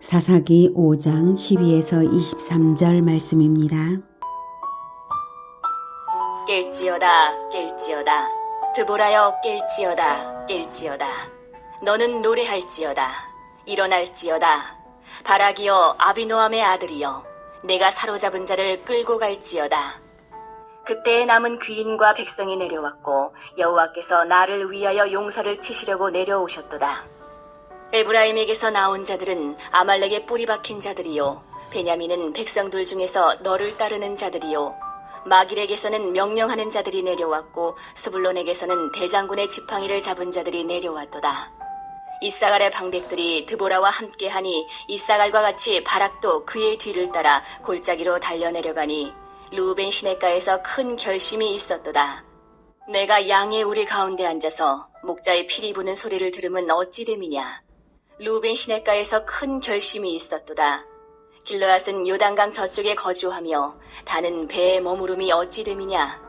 사사기 5장 12에서 23절 말씀입니다. 깰지어다 깰지어다 드보라여 깰지어다 깰지어다 너는 노래할지어다 일어날지어다 바락이여 아비노함의 아들이여 내가 사로잡은 자를 끌고 갈지어다. 그때 남은 귀인과 백성이 내려왔고 여호와께서 나를 위하여 용사를 치시려고 내려오셨도다. 에브라임에게서 나온 자들은 아말렉의 뿌리 박힌 자들이요 베냐민은 백성들 중에서 너를 따르는 자들이요 마길에게서는 명령하는 자들이 내려왔고 스불론에게서는 대장군의 지팡이를 잡은 자들이 내려왔도다. 이사갈의 방백들이 드보라와 함께하니 이사갈과 같이 바락도 그의 뒤를 따라 골짜기로 달려내려가니 루벤 시냇가에서 큰 결심이 있었도다. 내가 양의 우리 가운데 앉아서 목자의 피리 부는 소리를 들으면 어찌 됨이냐. 루벤 시냇가에서 큰 결심이 있었도다. 길르앗은 요단강 저쪽에 거주하며 다는 배에 머무름이 어찌 됨이냐.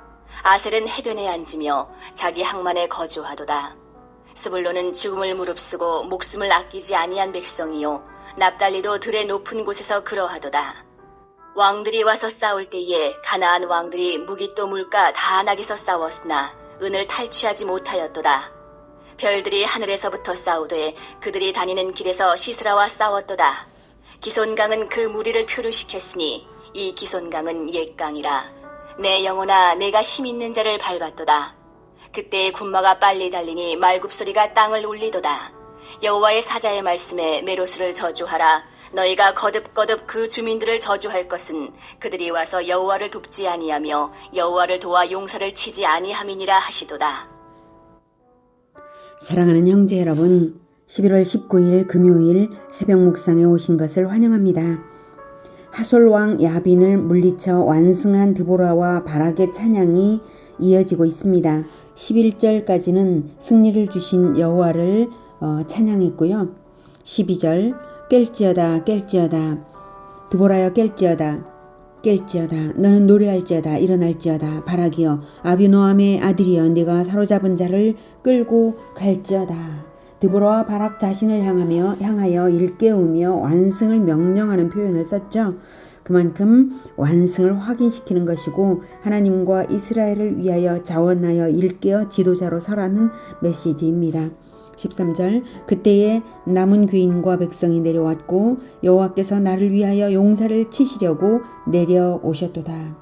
아셀은 해변에 앉으며 자기 항만에 거주하도다. 스불론은 죽음을 무릅쓰고 목숨을 아끼지 아니한 백성이요 납달리도 들의 높은 곳에서 그러하도다. 왕들이 와서 싸울 때에 가나안 왕들이 무기또 물가 다낙에서 싸웠으나 은을 탈취하지 못하였도다. 별들이 하늘에서부터 싸우되 그들이 다니는 길에서 시스라와 싸웠도다. 기손강은 그 무리를 표류시켰으니 이 기손강은 옛강이라. 내 영혼아 내가 힘있는 자를 밟았도다. 그때 군마가 빨리 달리니 말굽소리가 땅을 울리도다. 여호와의 사자의 말씀에 메로스를 저주하라. 너희가 거듭거듭 그 주민들을 저주할 것은 그들이 와서 여호와를 돕지 아니하며 여호와를 도와 용사를 치지 아니함이니라 하시도다. 사랑하는 형제 여러분, 11월 19일 금요일 새벽 묵상에 오신 것을 환영합니다. 하솔왕 야빈을 물리쳐 완승한 드보라와 바락의 찬양이 이어지고 있습니다. 11절까지는 승리를 주신 여호와를 찬양했고요. 12절 깰지어다 깰지어다 드보라여 깰지어다 깰지어다 너는 노래할지어다 일어날지어다 바락이여 아비노함의 아들이여 네가 사로잡은 자를 끌고 갈지어다. 드보라와 바락 자신을 향하여 일깨우며 완승을 명령하는 표현을 썼죠. 그만큼 완승을 확인시키는 것이고 하나님과 이스라엘을 위하여 자원하여 일깨어 지도자로 서라는 메시지입니다. 13절 그때에 남은 귀인과 백성이 내려왔고 여호와께서 나를 위하여 용사를 치시려고 내려오셨도다.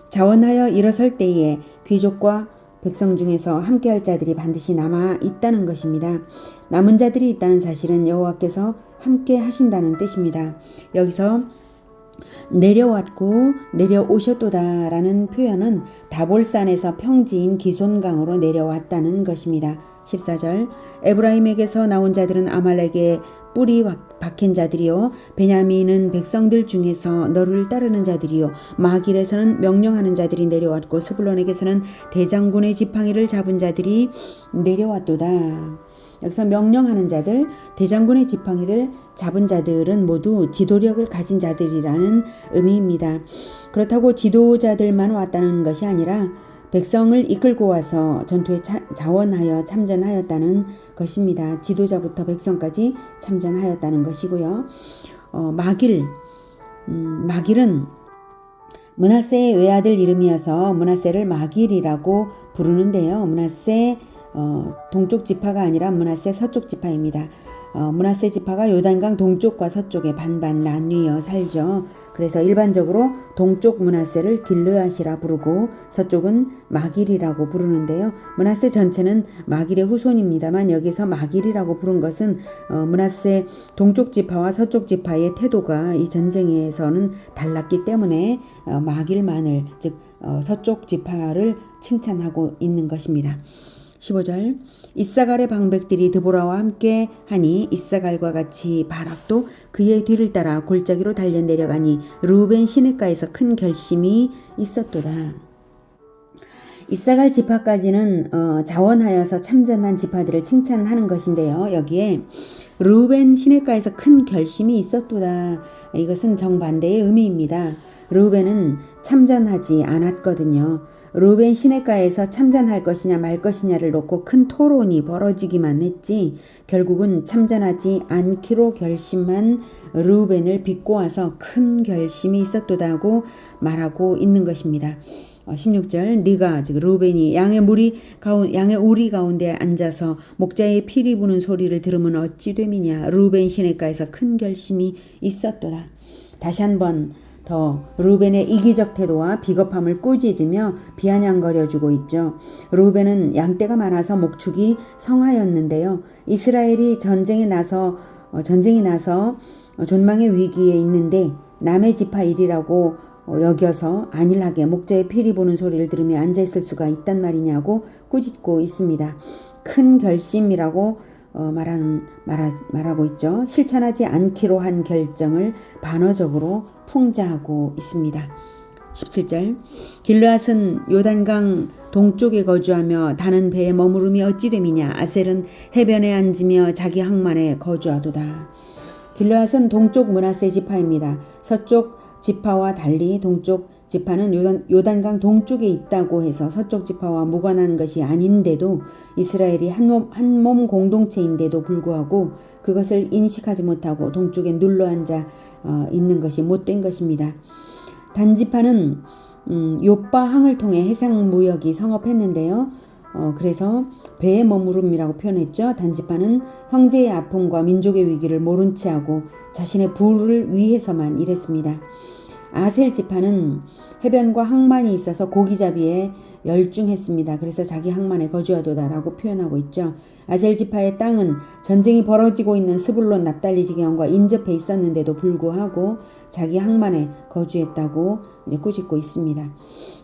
자원하여 일어설 때에 귀족과 백성 중에서 함께할 자들이 반드시 남아 있다는 것입니다. 남은 자들이 있다는 사실은 여호와께서 함께 하신다는 뜻입니다. 여기서 내려왔고 내려오셨도다 라는 표현은 다볼산에서 평지인 기손강으로 내려왔다는 것입니다. 14절 에브라임에게서 나온 자들은 아말렉의 뿌리 박힌 자들이요 베냐민은 백성들 중에서 너를 따르는 자들이요 마길에서는 명령하는 자들이 내려왔고 스불론에게서는 대장군의 지팡이를 잡은 자들이 내려왔도다. 여기서 명령하는 자들, 대장군의 지팡이를 잡은 자들은 모두 지도력을 가진 자들이라는 의미입니다. 그렇다고 지도자들만 왔다는 것이 아니라 백성을 이끌고 와서 전투에 자원하여 참전하였다는 것입니다. 지도자부터 백성까지 참전하였다는 것이고요. 마길은 므낫세의 외아들 이름이어서 므낫세를 마길이라고 부르는데요. 므낫세 동쪽 지파가 아니라 므낫세 서쪽 지파입니다. 므낫세 지파가 요단강 동쪽과 서쪽에 반반 나뉘어 살죠. 그래서 일반적으로 동쪽 므낫세를 길르앗이라 부르고 서쪽은 마길이라고 부르는데요. 므낫세 전체는 마길의 후손입니다만 여기서 마길이라고 부른 것은 므낫세 동쪽 지파와 서쪽 지파의 태도가 이 전쟁에서는 달랐기 때문에 마길만을 즉 서쪽 지파를 칭찬하고 있는 것입니다. 15절 이사갈의 방백들이 드보라와 함께 하니 이사갈과 같이 바락도 그의 뒤를 따라 골짜기로 달려내려가니 루벤 시냇가에서 큰 결심이 있었도다. 이사갈 지파까지는 자원하여서 참전한 지파들을 칭찬하는 것인데요. 여기에 루벤 시냇가에서 큰 결심이 있었도다. 이것은 정반대의 의미입니다. 루벤은 참전하지 않았거든요. 르우벤 시내가에서 참전할 것이냐 말 것이냐를 놓고 큰 토론이 벌어지기만 했지 결국은 참전하지 않기로 결심한 르우벤을 빚고 와서 큰 결심이 있었도다고 말하고 있는 것입니다. 16절 네가 즉 르우벤이 양의 우리 가운데 앉아서 목자의 피리 부는 소리를 들으면 어찌 됨이냐. 르우벤 시내가에서 큰 결심이 있었도다. 다시 한번 더 르우벤의 이기적 태도와 비겁함을 꾸짖으며 비아냥거려주고 있죠. 르우벤은 양떼가 많아서 목축이 성하였는데요. 이스라엘이 전쟁이 나서 존망의 위기에 있는데 남의 지파 일이라고 여겨서 안일하게 목자의 피리 보는 소리를 들으며 앉아있을 수가 있단 말이냐고 꾸짖고 있습니다. 큰 결심이라고 말하고 있죠. 실천하지 않기로 한 결정을 반어적으로 풍자하고 있습니다. 17절 길르앗은 요단강 동쪽에 거주하며 다는 배에 머무름이 어찌 됨이냐. 아셀은 해변에 앉으며 자기 항만에 거주하도다. 길르앗은 동쪽 므낫세 지파입니다. 서쪽 지파와 달리 동쪽 지파는 요단강 동쪽에 있다고 해서 서쪽 지파와 무관한 것이 아닌데도 이스라엘이 한 몸 공동체인데도 불구하고 그것을 인식하지 못하고 동쪽에 눌러앉아 있는 것이 못된 것입니다. 단지파는 요빠 항을 통해 해상 무역이 성업했는데요. 그래서 배에 머무름이라고 표현했죠. 단지파는 형제의 아픔과 민족의 위기를 모른 채 하고 자신의 부를 위해서만 일했습니다. 아셀 지파는 해변과 항만이 있어서 고기잡이에 열중했습니다. 그래서 자기 항만에 거주하도다라고 표현하고 있죠. 아셀 지파의 땅은 전쟁이 벌어지고 있는 스불론 납달리 지경과 인접해 있었는데도 불구하고 자기 항만에 거주했다고 꾸짖고 있습니다.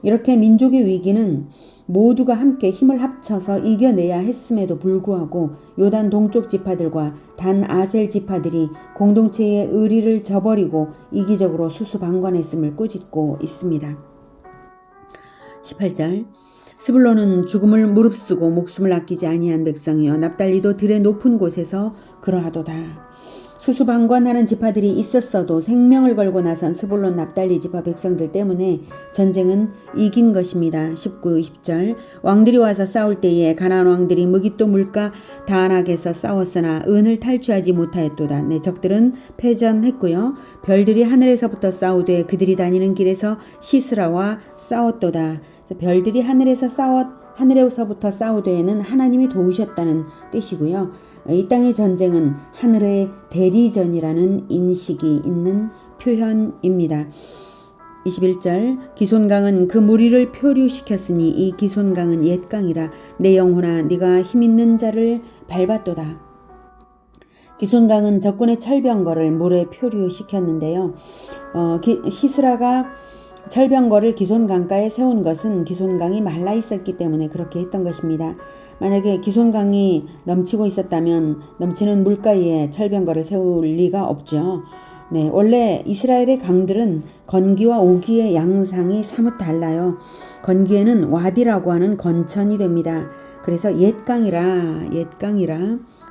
이렇게 민족의 위기는 모두가 함께 힘을 합쳐서 이겨내야 했음에도 불구하고 요단 동쪽 지파들과 단 아셀 지파들이 공동체의 의리를 저버리고 이기적으로 수수방관했음을 꾸짖고 있습니다. 18절 스불론은 죽음을 무릅쓰고 목숨을 아끼지 아니한 백성이여 납달리도 들의 높은 곳에서 그러하도다. 수수방관하는 지파들이 있었어도 생명을 걸고 나선 스불론 납달리 지파 백성들 때문에 전쟁은 이긴 것입니다. 19, 20절 왕들이 와서 싸울 때에 가나안 왕들이 무깃도 물가 다안악에서 싸웠으나 은을 탈취하지 못하였도다. 네, 적들은 패전했고요. 별들이 하늘에서부터 싸우되 그들이 다니는 길에서 시스라와 싸웠도다. 별들이 하늘에서부터 싸우되에는 하나님이 도우셨다는 뜻이고요. 이 땅의 전쟁은 하늘의 대리전이라는 인식이 있는 표현입니다. 21절 기손강은 그 무리를 표류시켰으니 이 기손강은 옛 강이라 내 영혼아 네가 힘있는 자를 밟았도다. 기손강은 적군의 철병거를 물에 표류시켰는데요. 시스라가 철병거를 기손강가에 세운 것은 기손강이 말라 있었기 때문에 그렇게 했던 것입니다. 만약에 기손강이 넘치고 있었다면 넘치는 물가에 철병거를 세울 리가 없죠. 네, 원래 이스라엘의 강들은 건기와 우기의 양상이 사뭇 달라요. 건기에는 와디라고 하는 건천이 됩니다. 그래서 옛강이라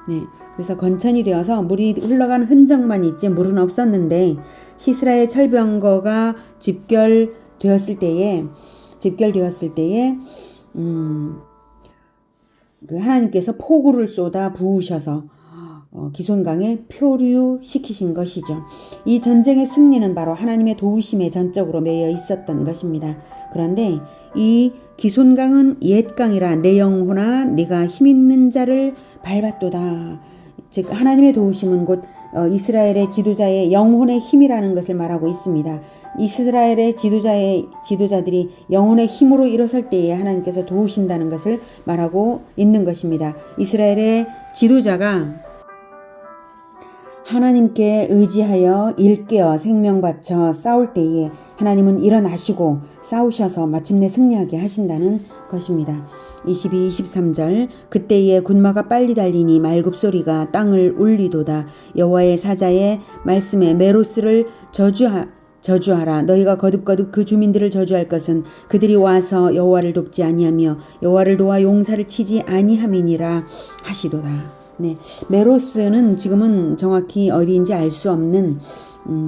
네, 그래서 건천이 되어서 물이 흘러간 흔적만 있지 물은 없었는데 시스라의 철병거가 집결되었을 때에 하나님께서 폭우를 쏟아 부으셔서 기손강에 표류시키신 것이죠. 이 전쟁의 승리는 바로 하나님의 도우심에 전적으로 매여 있었던 것입니다. 그런데 이 기손강은 옛강이라 내 영혼아 네가 힘있는 자를 밟았도다. 즉 하나님의 도우심은 곧 이스라엘의 지도자의 영혼의 힘이라는 것을 말하고 있습니다. 이스라엘의 지도자들이 영혼의 힘으로 일어설 때에 하나님께서 도우신다는 것을 말하고 있는 것입니다. 이스라엘의 지도자가 하나님께 의지하여 일깨어 생명 바쳐 싸울 때에 하나님은 일어나시고 싸우셔서 마침내 승리하게 하신다는 것입니다. 22, 23절 그때에 군마가 빨리 달리니 말굽소리가 땅을 울리도다. 여호와의 사자의 말씀에 메로스를 저주하라. 너희가 거듭거듭 그 주민들을 저주할 것은 그들이 와서 여호와를 돕지 아니하며 여호와를 도와 용사를 치지 아니함이니라 하시도다. 네, 메로스는 지금은 정확히 어디인지 알 수 없는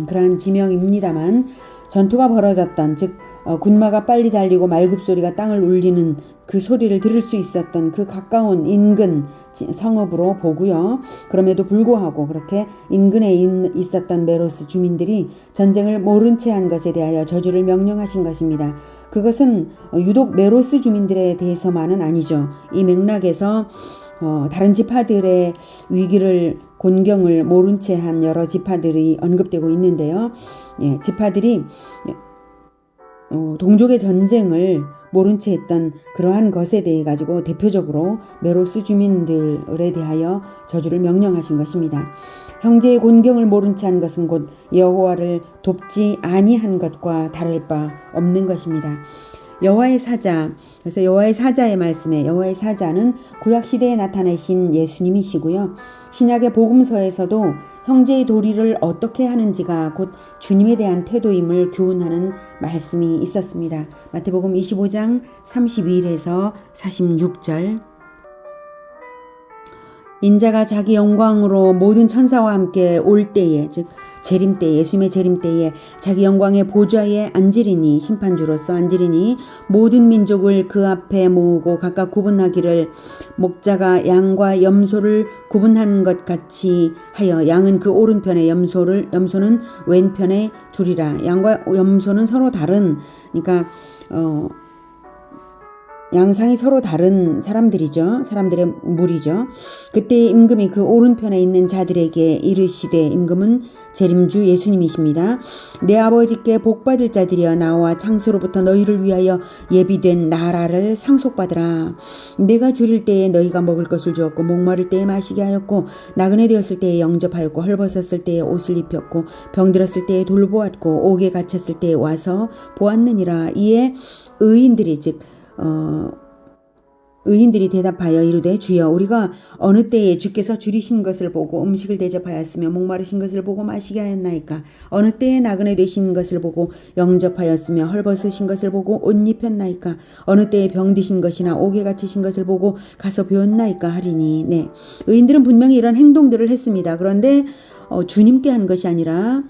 그러한 지명입니다만 전투가 벌어졌던 즉 군마가 빨리 달리고 말굽소리가 땅을 울리는 그 소리를 들을 수 있었던 그 가까운 인근 성읍으로 보고요. 그럼에도 불구하고 그렇게 인근에 있었던 메로스 주민들이 전쟁을 모른 채 한 것에 대하여 저주를 명령하신 것입니다. 그것은 유독 메로스 주민들에 대해서만은 아니죠. 이 맥락에서 다른 지파들의 위기를 곤경을 모른 채 한 여러 지파들이 언급되고 있는데요. 예, 지파들이 동족의 전쟁을 모른 채 했던 그러한 것에 대해 가지고 대표적으로 메로스 주민들에 대하여 저주를 명령하신 것입니다. 형제의 곤경을 모른 채 한 것은 곧 여호와를 돕지 아니한 것과 다를 바 없는 것입니다. 여호와의 사자, 그래서 여호와의 사자의 말씀에 여호와의 사자는 구약 시대에 나타내신 예수님이시고요. 신약의 복음서에서도 형제의 도리를 어떻게 하는지가 곧 주님에 대한 태도임을 교훈하는 말씀이 있었습니다. 마태복음 25장 32절에서 46절. 인자가 자기 영광으로 모든 천사와 함께 올 때에, 즉 재림 때, 예수님의 재림 때에 자기 영광의 보좌에 앉으리니, 심판주로서 앉으리니 모든 민족을 그 앞에 모으고 각각 구분하기를, 목자가 양과 염소를 구분한 것 같이 하여 양은 그 오른편에 염소는 왼편에 두리라. 양과 염소는 서로 다른, 그러니까 양상이 서로 다른 사람들이죠. 사람들의 무리죠. 그때 임금이 그 오른편에 있는 자들에게 이르시되, 임금은 재림주 예수님이십니다. 내 아버지께 복받을 자들이여, 나와 창세로부터 너희를 위하여 예비된 나라를 상속받으라. 내가 줄일 때에 너희가 먹을 것을 주었고, 목마를 때에 마시게 하였고, 나그네 되었을 때에 영접하였고, 헐벗었을 때에 옷을 입혔고, 병들었을 때에 돌보았고, 옥에 갇혔을 때에 와서 보았느니라. 이에 의인들이, 즉 의인들이 대답하여 이르되, 주여, 우리가 어느 때에 주께서 줄이신 것을 보고 음식을 대접하였으며 목마르신 것을 보고 마시게 하였나이까? 어느 때에 나그네 되신 것을 보고 영접하였으며 헐벗으신 것을 보고 옷 입혔나이까? 어느 때에 병드신 것이나 옥에 갇히신 것을 보고 가서 배웠나이까? 하리니. 네, 의인들은 분명히 이런 행동들을 했습니다. 그런데 주님께 한 것이 아니라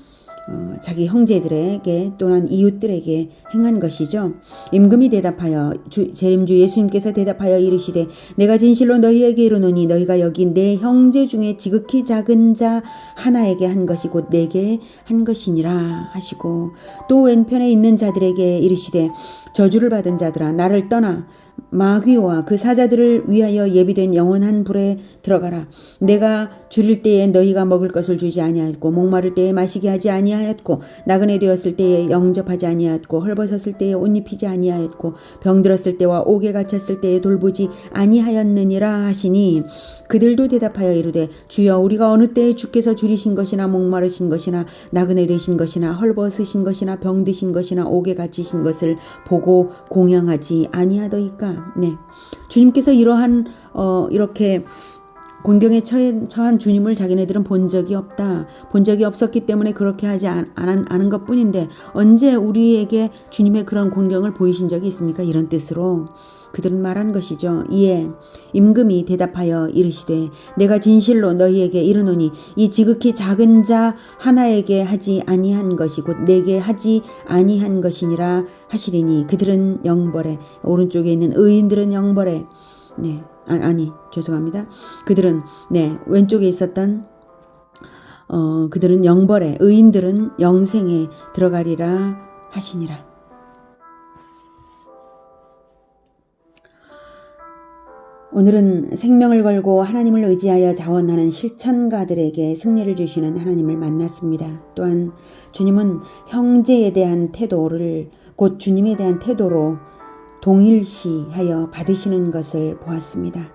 자기 형제들에게 또는 이웃들에게 행한 것이죠. 임금이 대답하여, 재림주 예수님께서 대답하여 이르시되, 내가 진실로 너희에게 이르노니 너희가 여기 내 형제 중에 지극히 작은 자 하나에게 한 것이 곧 내게 한 것이니라 하시고, 또 왼편에 있는 자들에게 이르시되, 저주를 받은 자들아, 나를 떠나 마귀와 그 사자들을 위하여 예비된 영원한 불에 들어가라. 내가 줄일 때에 너희가 먹을 것을 주지 아니하였고, 목마를 때에 마시게 하지 아니하였고, 나그네 되었을 때에 영접하지 아니하였고, 헐벗었을 때에 옷 입히지 아니하였고, 병들었을 때와 옥에 갇혔을 때에 돌보지 아니하였느니라 하시니, 그들도 대답하여 이르되, 주여, 우리가 어느 때에 주께서 줄이신 것이나 목마르신 것이나 나그네 되신 것이나 헐벗으신 것이나 병드신 것이나 옥에 갇히신 것을 보고 공양하지 아니하더이까? 네, 주님께서 이러한 이렇게 곤경에 처한 주님을 자기네들은 본 적이 없다. 본 적이 없었기 때문에 그렇게 하지 않은 것뿐인데, 언제 우리에게 주님의 그런 곤경을 보이신 적이 있습니까? 이런 뜻으로 그들은 말한 것이죠. 이에 임금이 대답하여 이르시되, 내가 진실로 너희에게 이르노니 이 지극히 작은 자 하나에게 하지 아니한 것이 곧 내게 하지 아니한 것이니라 하시리니, 그들은 영벌에, 오른쪽에 있는 의인들은 영벌에, 네, 죄송합니다. 그들은, 네, 왼쪽에 있었던 그들은 영벌에, 의인들은 영생에 들어가리라 하시니라. 오늘은 생명을 걸고 하나님을 의지하여 자원하는 실천가들에게 승리를 주시는 하나님을 만났습니다. 또한 주님은 형제에 대한 태도를 곧 주님에 대한 태도로 동일시하여 받으시는 것을 보았습니다.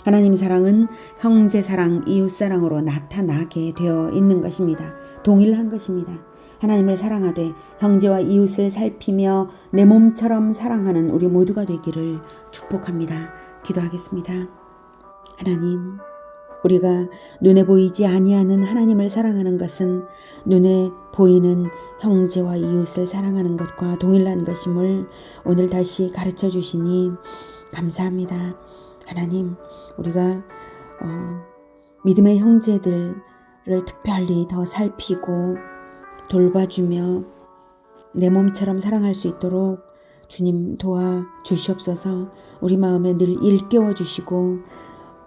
하나님 사랑은 형제 사랑, 이웃 사랑으로 나타나게 되어 있는 것입니다. 동일한 것입니다. 하나님을 사랑하되 형제와 이웃을 살피며 내 몸처럼 사랑하는 우리 모두가 되기를 축복합니다. 기도하겠습니다. 하나님, 우리가 눈에 보이지 아니하는 하나님을 사랑하는 것은 눈에 보이는 형제와 이웃을 사랑하는 것과 동일한 것임을 오늘 다시 가르쳐 주시니 감사합니다. 하나님, 우리가 믿음의 형제들을 특별히 더 살피고 돌봐주며 내 몸처럼 사랑할 수 있도록 주님 도와 주시옵소서. 우리 마음에 늘 일깨워 주시고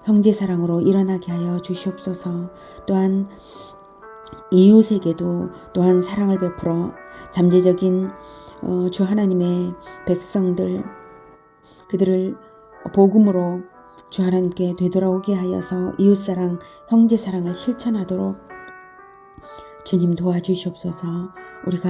형제 사랑으로 일어나게 하여 주시옵소서. 또한 이웃에게도 또한 사랑을 베풀어 잠재적인 주 하나님의 백성들 그들을 복음으로 주 하나님께 되돌아오게 하여서 이웃사랑 형제사랑을 실천하도록 주님 도와주시옵소서. 우리가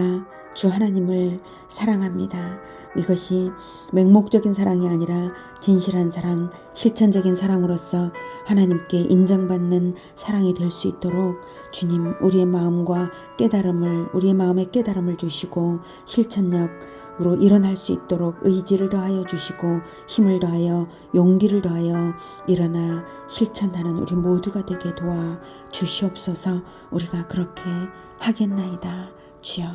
주 하나님을 사랑합니다. 이것이 맹목적인 사랑이 아니라 진실한 사랑, 실천적인 사랑으로서 하나님께 인정받는 사랑이 될 수 있도록 주님 우리의 마음과 깨달음을 우리의 마음에 깨달음을 주시고 실천력으로 일어날 수 있도록 의지를 더하여 주시고 힘을 더하여 용기를 더하여 일어나 실천하는 우리 모두가 되게 도와 주시옵소서. 우리가 그렇게 하겠나이다. 주여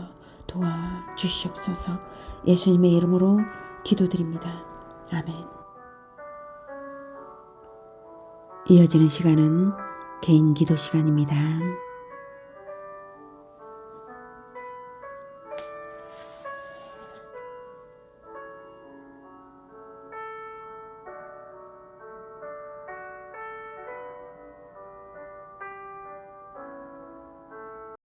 도와 주시옵소서. 예수님의 이름으로 기도드립니다. 아멘. 이어지는 시간은 개인 기도 시간입니다.